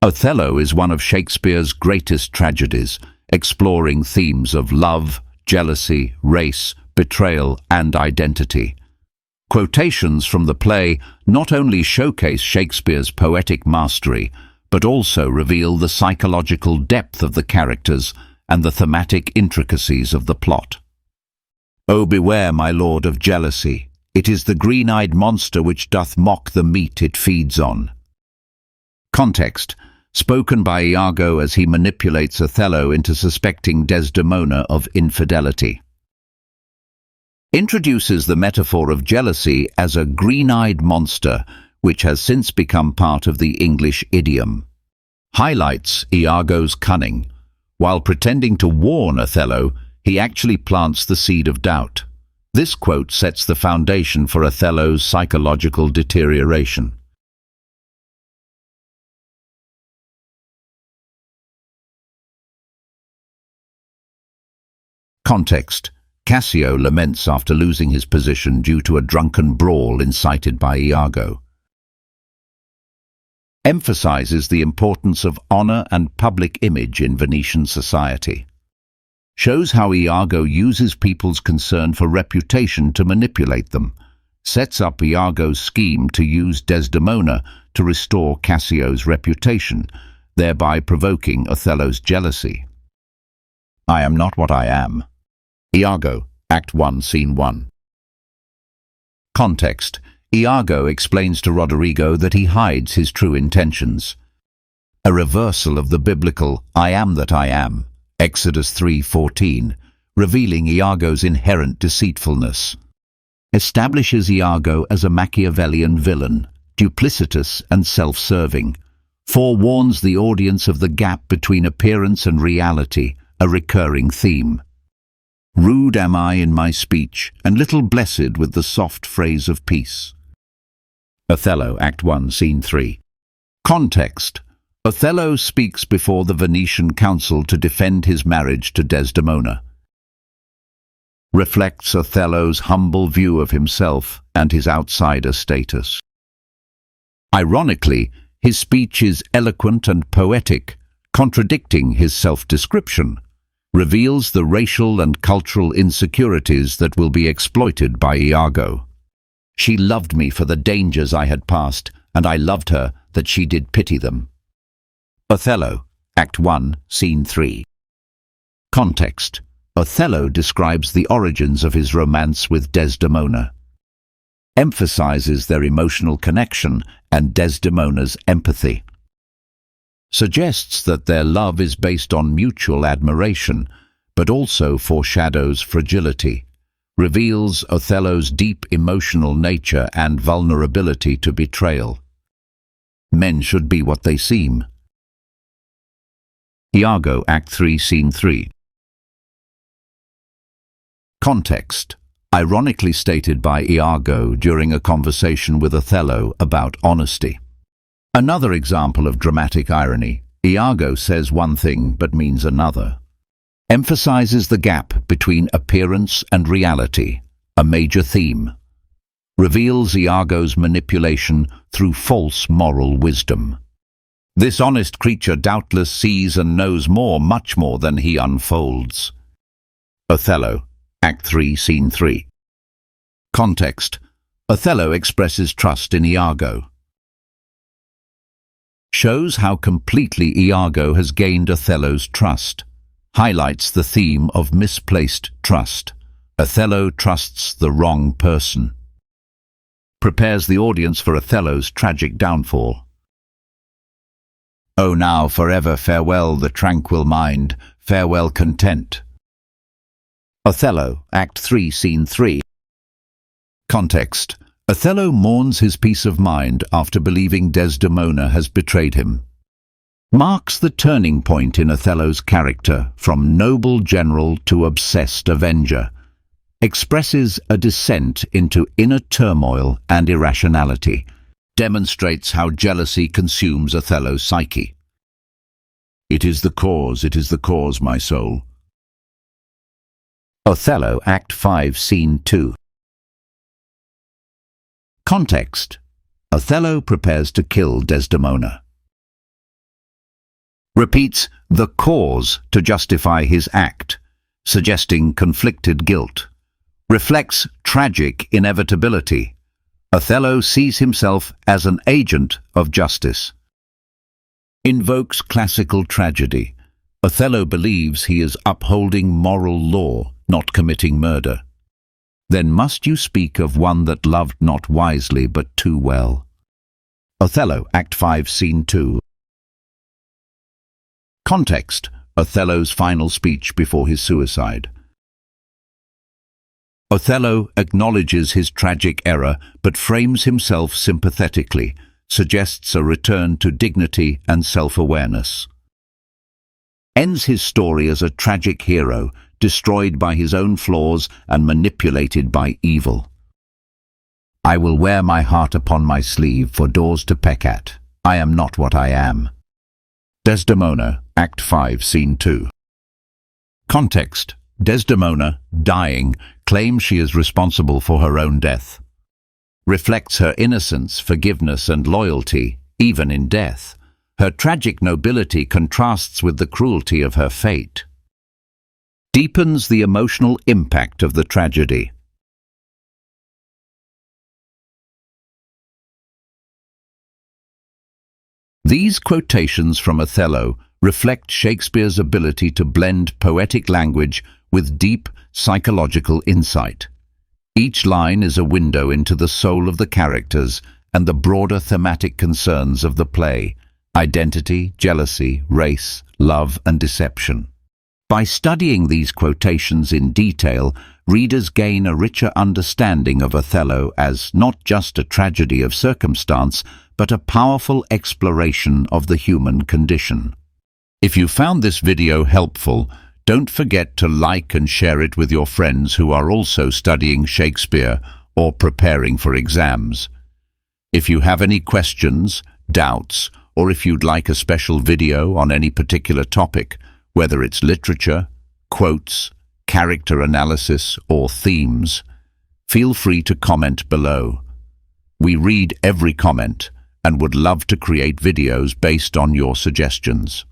Othello is one of Shakespeare's greatest tragedies, exploring themes of love, jealousy, race, betrayal, and identity. Quotations from the play not only showcase Shakespeare's poetic mastery, but also reveal the psychological depth of the characters and the thematic intricacies of the plot. "Oh, beware, my lord, of jealousy. It is the green-eyed monster which doth mock the meat it feeds on." Context: spoken by Iago as he manipulates Othello into suspecting Desdemona of infidelity. Introduces the metaphor of jealousy as a green-eyed monster, which has since become part of the English idiom. Highlights Iago's cunning. While pretending to warn Othello, he actually plants the seed of doubt. This quote sets the foundation for Othello's psychological deterioration. Context: Cassio laments after losing his position due to a drunken brawl incited by Iago. Emphasizes the importance of honor and public image in Venetian society. Shows how Iago uses people's concern for reputation to manipulate them. Sets up Iago's scheme to use Desdemona to restore Cassio's reputation, thereby provoking Othello's jealousy. I am not what I am. Iago, Act 1, Scene 1. Context: Iago explains to Roderigo that he hides his true intentions. A reversal of the biblical "I am that I am," Exodus 3:14, revealing Iago's inherent deceitfulness. Establishes Iago as a Machiavellian villain, duplicitous and self-serving. Forewarns the audience of the gap between appearance and reality, a recurring theme. Rude am I in my speech, and little blessed with the soft phrase of peace. Othello, Act 1, Scene 3. Context: Othello speaks before the Venetian council to defend his marriage to Desdemona. Reflects Othello's humble view of himself and his outsider status. Ironically, his speech is eloquent and poetic, contradicting his self-description. Reveals the racial and cultural insecurities that will be exploited by Iago. She loved me for the dangers I had passed, and I loved her that she did pity them. Othello, Act 1, Scene 3. Context: Othello describes the origins of his romance with Desdemona. Emphasizes their emotional connection and Desdemona's empathy. Suggests that their love is based on mutual admiration, but also foreshadows fragility. Reveals Othello's deep emotional nature and vulnerability to betrayal. Men should be what they seem. Iago, Act 3, Scene 3. Context: ironically stated by Iago during a conversation with Othello about honesty. Another example of dramatic irony: Iago says one thing but means another. Emphasizes the gap between appearance and reality, a major theme. Reveals Iago's manipulation through false moral wisdom. This honest creature doubtless sees and knows more, much more than he unfolds. Othello, Act 3, Scene 3. Context: Othello expresses trust in Iago. Shows how completely Iago has gained Othello's trust. Highlights the theme of misplaced trust. Othello trusts the wrong person. Prepares the audience for Othello's tragic downfall. Oh, now forever farewell the tranquil mind, farewell content. Othello, Act 3, Scene 3. Context: Othello mourns his peace of mind after believing Desdemona has betrayed him. Marks the turning point in Othello's character from noble general to obsessed avenger. Expresses a descent into inner turmoil and irrationality. Demonstrates how jealousy consumes Othello's psyche. It is the cause, my soul. Othello, Act 5, Scene 2. Context: Othello prepares to kill Desdemona. repeats the cause to justify his act, suggesting conflicted guilt, reflects tragic inevitability. Othello sees himself as an agent of justice. Invokes classical tragedy. Othello believes he is upholding moral law, not committing murder. Then must you speak of one that loved not wisely but too well. Othello, Act 5, Scene 2. Context: Othello's final speech before his suicide. Othello acknowledges his tragic error but frames himself sympathetically, suggests a return to dignity and self-awareness. Ends his story as a tragic hero, destroyed by his own flaws and manipulated by evil. I will wear my heart upon my sleeve for doors to peck at. I am not what I am. Desdemona, Act 5, Scene 2. Context: Desdemona, dying, claims she is responsible for her own death. Reflects her innocence, forgiveness, and loyalty, even in death. Her tragic nobility contrasts with the cruelty of her fate. Deepens the emotional impact of the tragedy. These quotations from Othello reflect Shakespeare's ability to blend poetic language with deep psychological insight. Each line is a window into the soul of the characters and the broader thematic concerns of the play: identity, jealousy, race, love, and deception. By studying these quotations in detail, readers gain a richer understanding of Othello as not just a tragedy of circumstance, but a powerful exploration of the human condition. If you found this video helpful, don't forget to like and share it with your friends who are also studying Shakespeare or preparing for exams. If you have any questions, doubts, or if you'd like a special video on any particular topic, whether it's literature, quotes, character analysis, or themes, feel free to comment below. We read every comment and would love to create videos based on your suggestions.